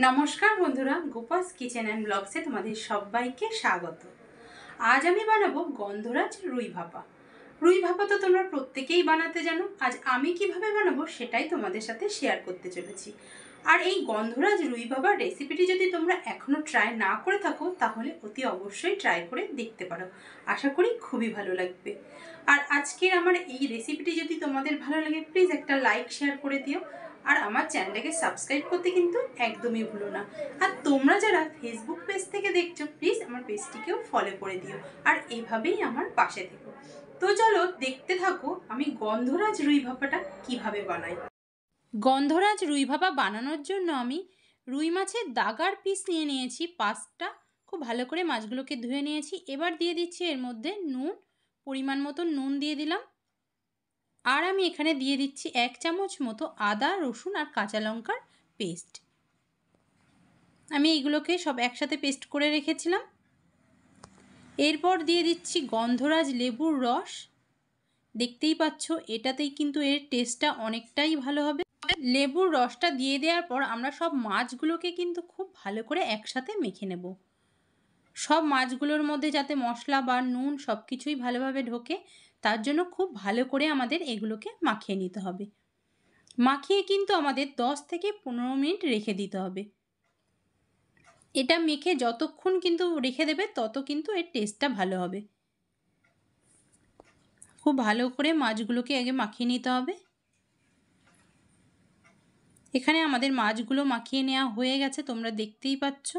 নমস্কার বন্ধুরা, গোপাস kitchen and ব্লগসে তোমাদের সবাইকে স্বাগত। আজ আমি বানাবো গন্ধরাজ রুই ভাপা। রুই ভাপা তো তোমরা প্রত্যেকেই বানাতে জানো। আজ আমি কিভাবে বানাবো সেটাই তোমাদের সাথে শেয়ার করতে চলেছি। আর এই গন্ধরাজ রুই ভাপার রেসিপিটি যদি তোমরা এখনও ট্রাই না করে থাকো তাহলে অতি অবশ্যই ট্রাই করে দেখতে পারো। আশা করি খুবই ভালো লাগবে। আর আজকের আমার এই রেসিপিটি যদি তোমাদের ভালো লাগে প্লিজ একটা লাইক শেয়ার করে দিও। আর আমার চ্যানেলটাকে সাবস্ক্রাইব করতে কিন্তু একদমই ভুলো না। আর তোমরা যারা ফেসবুক পেজ থেকে দেখছো প্লিজ আমার পেজটিকেও ফলো করে দিও। আর এভাবেই আমার পাশে থেকো। তো চলো দেখতে থাকো আমি গন্ধরাজ রুই ভাপাটা কিভাবে বানাই। গন্ধরাজ রুই ভাপা বানানোর জন্য আমি রুই মাছের দাগার পিস নিয়ে নিয়েছি 5টা। খুব ভালো করে মাছগুলোকে ধুয়ে নিয়েছি। এবার দিয়ে দিচ্ছি এর মধ্যে নুন, পরিমাণ মতো নুন দিয়ে দিলাম। আর আমি এখানে দিয়ে দিচ্ছি 1 চামচ মতো আদা, রসুন আর কাঁচা লঙ্কার পেস্ট। আমি এইগুলোকে সব একসাথে পেস্ট করে রেখেছিলাম। এরপর দিয়ে দিচ্ছি গন্ধরাজ লেবুর রস। দেখতেই পাচ্ছ এটাতেই কিন্তু এর টেস্টটা অনেকটাই ভালো হবে। লেবুর রসটা দিয়ে দেওয়ার পর আমরা সব মাছগুলোকে কিন্তু খুব ভালো করে একসাথে মেখে নেব। সব মাছগুলোর মধ্যে যাতে মশলা বা নুন সব কিছুই ভালোভাবে ঢোকে তার জন্য খুব ভালো করে আমাদের এগুলোকে মাখিয়ে নিতে হবে। মাখিয়ে কিন্তু আমাদের 10 থেকে 15 মিনিট রেখে দিতে হবে। এটা মেখে যতক্ষণ কিন্তু রেখে দেবে তত কিন্তু এর টেস্টটা ভালো হবে। খুব ভালো করে মাছগুলোকে আগে মাখিয়ে নিতে হবে। এখানে আমাদের মাছগুলো মাখিয়ে নেওয়া হয়ে গেছে, তোমরা দেখতেই পাচ্ছ।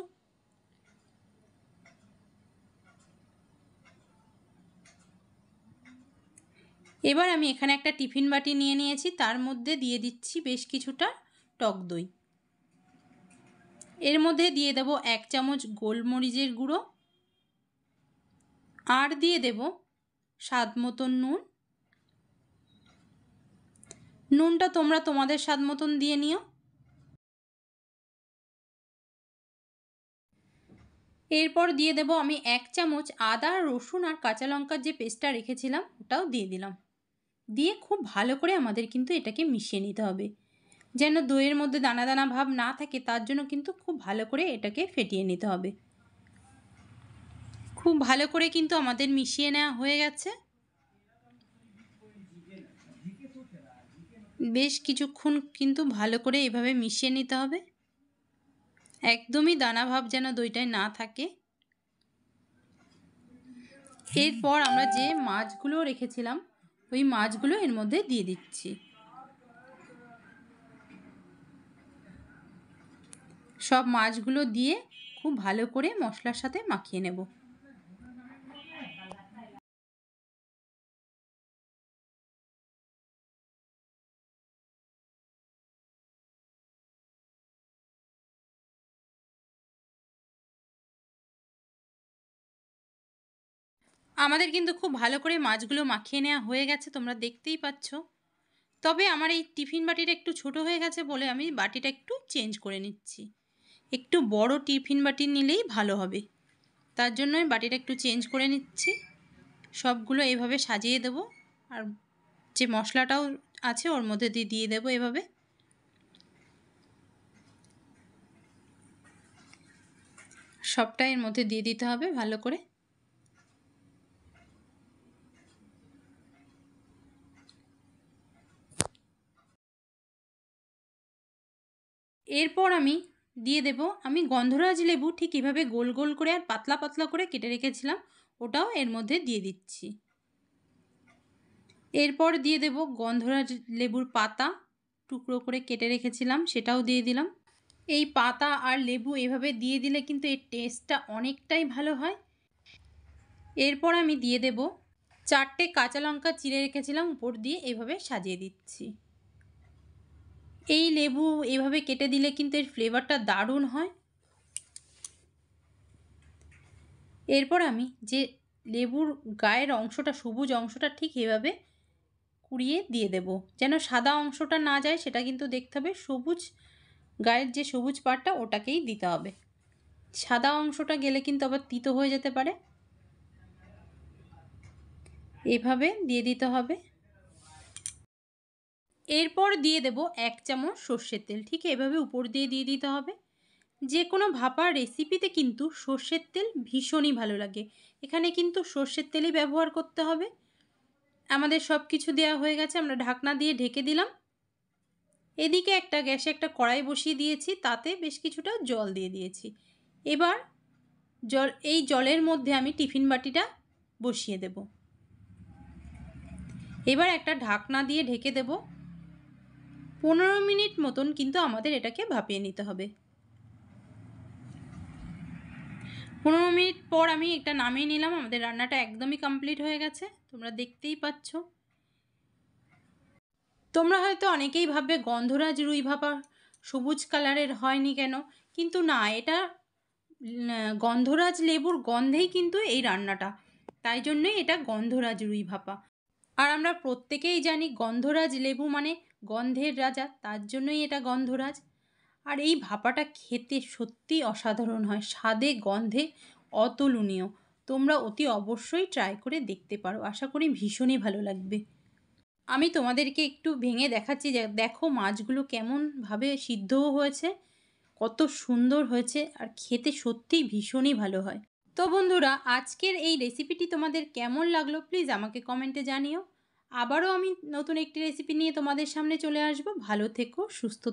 এবার আমি এখানে একটা টিফিন বাটি নিয়ে নিয়েছি, তার মধ্যে দিয়ে দিচ্ছি বেশ কিছুটা টক দই। এর মধ্যে দিয়ে দেব 1 চামচ গোলমরিচের গুঁড়ো। আর দিয়ে দেব স্বাদ মতন নুন। নুনটা তোমরা তোমাদের স্বাদ মতন দিয়ে নিও। এরপর দিয়ে দেব আমি 1 চামচ আদা, রসুন আর কাঁচা লঙ্কার যে পেস্টটা রেখেছিলাম ওটাও দিয়ে দিলাম। দিয়ে খুব ভালো করে আমাদের কিন্তু এটাকে মিশিয়ে নিতে হবে, যেন দইয়ের মধ্যে দানা দানা ভাব না থাকে। তার জন্য কিন্তু খুব ভালো করে এটাকে ফেটিয়ে নিতে হবে। খুব ভালো করে কিন্তু আমাদের মিশিয়ে নেওয়া হয়ে গেছে। বেশ কিছুক্ষণ কিন্তু ভালো করে এভাবে মিশিয়ে নিতে হবে, একদমই দানা ভাব যেন দইটায় না থাকে। এরপর আমরা যে মাছগুলো রেখেছিলাম ওই মাছগুলো এর মধ্যে দিয়ে দিচ্ছি। সব মাছগুলো দিয়ে খুব ভালো করে মশলার সাথে মাখিয়ে নেব। আমাদের কিন্তু খুব ভালো করে মাছগুলো মাখিয়ে নেওয়া হয়ে গেছে, তোমরা দেখতেই পাচ্ছ। তবে আমার এই টিফিন বাটিটা একটু ছোট হয়ে গেছে বলে আমি বাটিটা একটু চেঞ্জ করে নিচ্ছি। একটু বড় টিফিন বাটি নিলেই ভালো হবে, তার জন্য আমি বাটিটা একটু চেঞ্জ করে নিচ্ছি। সবগুলো এভাবে সাজিয়ে দেব। আর যে মশলাটাও আছে ওর মধ্যে দিয়ে দেব এভাবে। সবটা এর মধ্যে দিয়ে দিতে হবে ভালো করে। এরপর আমি দিয়ে দেব আমি গন্ধরাজ লেবু ঠিক এভাবে গোল গোল করে আর পাতলা পাতলা করে কেটে রেখেছিলাম, ওটাও এর মধ্যে দিয়ে দিচ্ছি। এরপর দিয়ে দেব গন্ধরাজ লেবুর পাতা টুকরো করে কেটে রেখেছিলাম, সেটাও দিয়ে দিলাম। এই পাতা আর লেবু এভাবে দিয়ে দিলে কিন্তু এর টেস্টটা অনেকটাই ভালো হয়। এরপর আমি দিয়ে দেব 4টে কাঁচা লঙ্কা চিড়ে রেখেছিলাম, উপর দিয়ে এভাবে সাজিয়ে দিচ্ছি। এই লেবু এভাবে কেটে দিলে কিন্তু এর ফ্লেভারটা দারুণ হয়। এরপর আমি যে লেবুর গায়ের অংশটা সবুজ অংশটা ঠিক এভাবে কুড়িয়ে দিয়ে দেব, যেন সাদা অংশটা না যায় সেটা কিন্তু দেখতে হবে। সবুজ গায়ের যে সবুজ পাটটা ওটাকেই দিতে হবে, সাদা অংশটা গেলে কিন্তু আবার তিতো হয়ে যেতে পারে। এভাবে দিয়ে দিতে হবে। এরপর দিয়ে দেব 1 চামচ সর্ষের তেল, ঠিক এভাবে উপর দিয়ে দিতে হবে, যে কোনো ভাপার রেসিপিতে কিন্তু সর্ষের তেল ভীষণই ভালো লাগে। এখানে কিন্তু সর্ষের তেলই ব্যবহার করতে হবে। আমাদের সব কিছু দেওয়া হয়ে গেছে, আমরা ঢাকনা দিয়ে ঢেকে দিলাম। এদিকে গ্যাসে একটা কড়াই বসিয়ে দিয়েছি, তাতে বেশ কিছুটা জল দিয়ে দিয়েছি। এবার এই জলের মধ্যে আমি টিফিন বাটিটা বসিয়ে দেব। এবার একটা ঢাকনা দিয়ে ঢেকে দেব। 15 মিনিট মতন কিন্তু আমাদের এটাকে ভাপিয়ে নিতে হবে। 15 মিনিট পর আমি এটা নামিয়ে নিলাম। আমাদের রান্নাটা একদমই কমপ্লিট হয়ে গেছে, তোমরা দেখতেই পাচ্ছ। তোমরা হয়তো অনেকেই ভাববে গন্ধরাজ রুই ভাপা সবুজ কালারের হয়নি কেন, কিন্তু না, এটা গন্ধরাজ লেবুর গন্ধেই কিন্তু এই রান্নাটা, তাই জন্যই এটা গন্ধরাজ রুই ভাপা। আর আমরা প্রত্যেকেই জানি গন্ধরাজ লেবু মানে গন্ধের রাজা, তার জন্যই এটা গন্ধরাজ। আর এই ভাপাটা খেতে সত্যিই অসাধারণ হয়, স্বাদে গন্ধে অতুলনীয়। তোমরা অতি অবশ্যই ট্রাই করে দেখতে পারো, আশা করি ভীষণই ভালো লাগবে। আমি তোমাদেরকে একটু ভেঙে দেখাচ্ছি, যে দেখো মাছগুলো কেমনভাবে সিদ্ধও হয়েছে, কত সুন্দর হয়েছে, আর খেতে সত্যিই ভীষণই ভালো হয়। তো বন্ধুরা, আজকের এই রেসিপিটি তোমাদের কেমন লাগলো প্লিজ আমাকে কমেন্টে জানিও। আবারও আমি নতুন একটি রেসিপি নিয়ে তোমাদের সামনে চলে আসবো। ভালো থেকো, সুস্থ